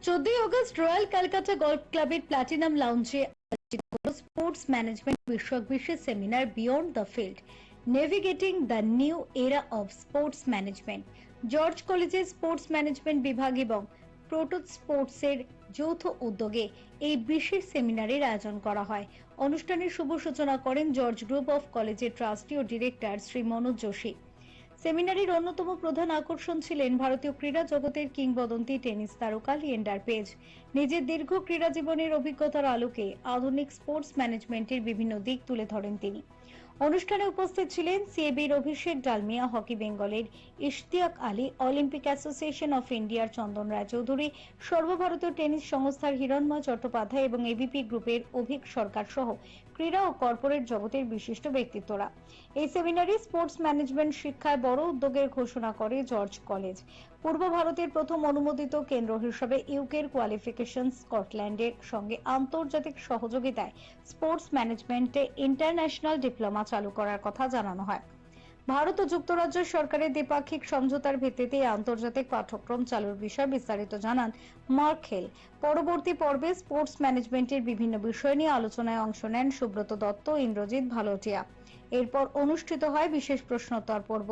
14 August royal Calcutta golf ক্লাবের platinum লাউঞ্জে sports management বিষয়ক বিশেষ seminar beyond the field navigating the new এরা of sports management. George কলেজের sports management বিভাগ এবং প্রোটো স্পোর্টসের যৌথ উদ্যোগে এই বিশেষ সেমিনারের আয়োজন করা হয়। অনুষ্ঠানের শুভ সূচনা করেন জর্জ গ্রুপ অফ কলেজের ট্রাস্টি ও ডিরেক্টর শ্রী মনোজ যোশী। সেমিনারের অন্যতম প্রধান আকর্ষণ ছিলেন ভারতীয় ক্রীড়া জগতের কিংবদন্তি টেনিস তারকা লিয়েন্ডার পেজ। নিজের দীর্ঘ ক্রীড়া জীবনের অভিজ্ঞতার আলোকে আধুনিক স্পোর্টস ম্যানেজমেন্টের বিভিন্ন দিক তুলে ধরেন তিনি। অনুষ্ঠানে উপস্থিত ছিলেন সিএবির অভিষেক ডালমিয়া, হকি বেঙ্গলের Ishtiaq Ali, Olympic association of ইন্ডিয়ার চন্দন রায়চৌধুরী, সর্বভারতীয় টেনিস সংস্থার হিরণময় চট্টোপাধ্যায় এবং এবিপি গ্রুপের অভিক সরকার সহ ক্রীড়া ও কর্পোরেট জগতের বিশিষ্ট ব্যক্তিত্বরা। এই সেমিনারে স্পোর্টস ম্যানেজমেন্ট শিক্ষায় বড় উদ্যোগের ঘোষণা করে জর্জ কলেজ। পূর্ব ভারতের প্রথম অনুমোদিত কেন্দ্র হিসেবে ইউকের কোয়ালিফিকেশন স্কটল্যান্ডের সঙ্গে আন্তর্জাতিক সহযোগিতায় স্পোর্টস ম্যানেজমেন্টে ইন্টারন্যাশনাল ডিপ্লোমা চালু করার কথা জানানো হয়। ভারত ও যুক্তরাজ্য সরকারের দ্বিপাক্ষিক সমঝোতার ভিত্তিতে আন্তর্জাতিক পাঠ্যক্রম চালুর বিষয়ে বিস্তারিত জানান মার্ক হেল। পরবর্তী পর্বে স্পোর্টস ম্যানেজমেন্টের বিভিন্ন বিষয় নিয়ে আলোচনায় অংশ নেন সুব্রত দত্ত, ইন্দ্রজিৎ ভালোটিয়া। এরপর অনুষ্ঠিত হয় বিশেষ প্রশ্নোত্তর পর্ব।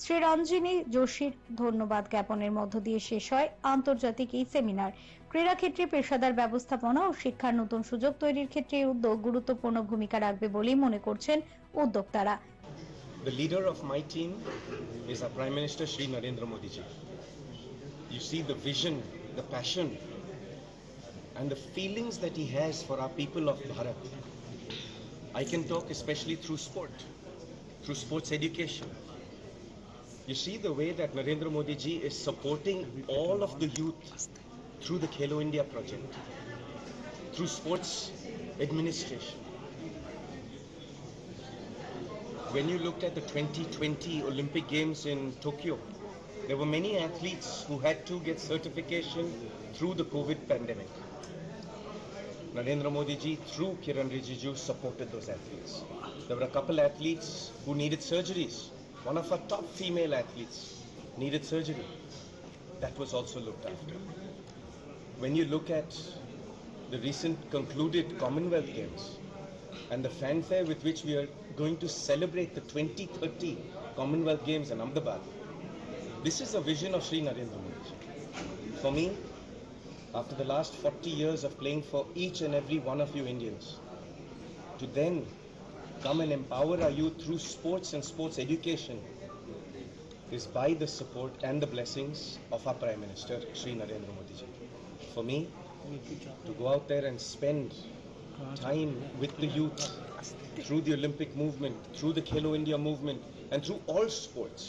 শ্রী রঞ্জিনী যোশীর ধন্যবাদ জ্ঞাপনের মধ্য দিয়ে শেষ হয় আন্তর্জাতিক এই সেমিনার। ক্রীড়া ক্ষেত্রে পেশাদার ব্যবস্থাপনা ও শিক্ষার নতুন সুযোগ তৈরির ক্ষেত্রে এই উদ্যোগ গুরুত্বপূর্ণ ভূমিকা রাখবে বলেই মনে করছেন উদ্যোক্তারা। The leader of my team is our Prime Minister Shri Narendra Modi ji. You see the vision, the passion and the feelings that he has for our people of Bharat. I can talk especially through sport, through sports education. You see the way that Narendra Modi ji is supporting all of the youth through the Khelo India project, through sports administration. When you looked at the 2020 Olympic Games in Tokyo, there were many athletes who had to get certification through the COVID pandemic. Narendra Modi ji, through Kiran Rijiju, supported those athletes. There were a couple athletes who needed surgeries. One of our top female athletes needed surgery. That was also looked after. When you look at the recent concluded Commonwealth Games and the fanfare with which we are going to celebrate the 2030 Commonwealth Games in Ahmedabad, this is a vision of Shri Narendra Modi. For me, after the last 40 years of playing for each and every one of you Indians, to then come and empower our youth through sports and sports education is by the support and the blessings of our Prime Minister Shri Narendra Modi ji. For me, to go out there and spend time with the youth through the Olympic movement, through the Khelo India movement and through all sports,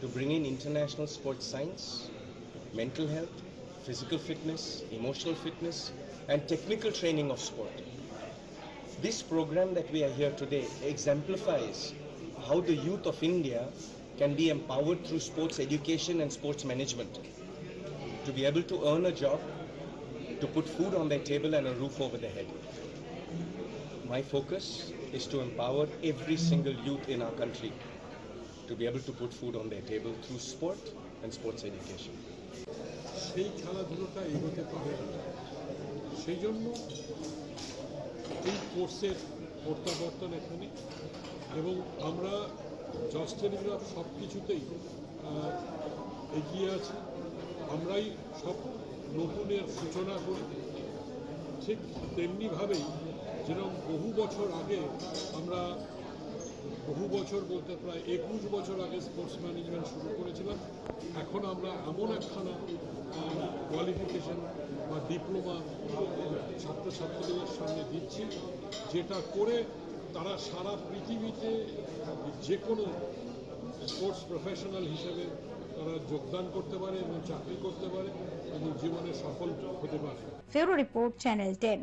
to bring in international sports science, mental health, physical fitness, emotional fitness and technical training of sport. This program that we are here today exemplifies how the youth of India can be empowered through sports education and sports management, to be able to earn a job, to put food on their table and a roof over their head. My focus is to empower every single youth in our country to be able to put food on their table through sport and sports education. সেই খেলাধুলোটা এগোতে পারে, সেই জন্য এই কোর্সের প্রত্যাবর্তন এখানে। এবং আমরা জজ টেলিগ্রাফ সব কিছুতেই এগিয়ে আছি। আমরাই সব নতুনের সূচনা করি। ঠিক তেমনিভাবেই যেরকম বহু বছর আগে আমরা, বহু বছর বলতে প্রায় 21 বছর আগে স্পোর্টস ম্যানেজমেন্ট শুরু করেছিলাম, এখন আমরা এমন একখানা কোয়ালিফিকেশন বা ডিপ্লোমা ছাত্রছাত্রীদের সামনে দিচ্ছি, যেটা করে তারা সারা পৃথিবীতে যে কোনো স্পোর্টস প্রফেশনাল হিসেবে তারা যোগদান করতে পারে এবং চাকরি করতে পারে এবং জীবনে সফল হতে পারে। Bureau report, channel 10।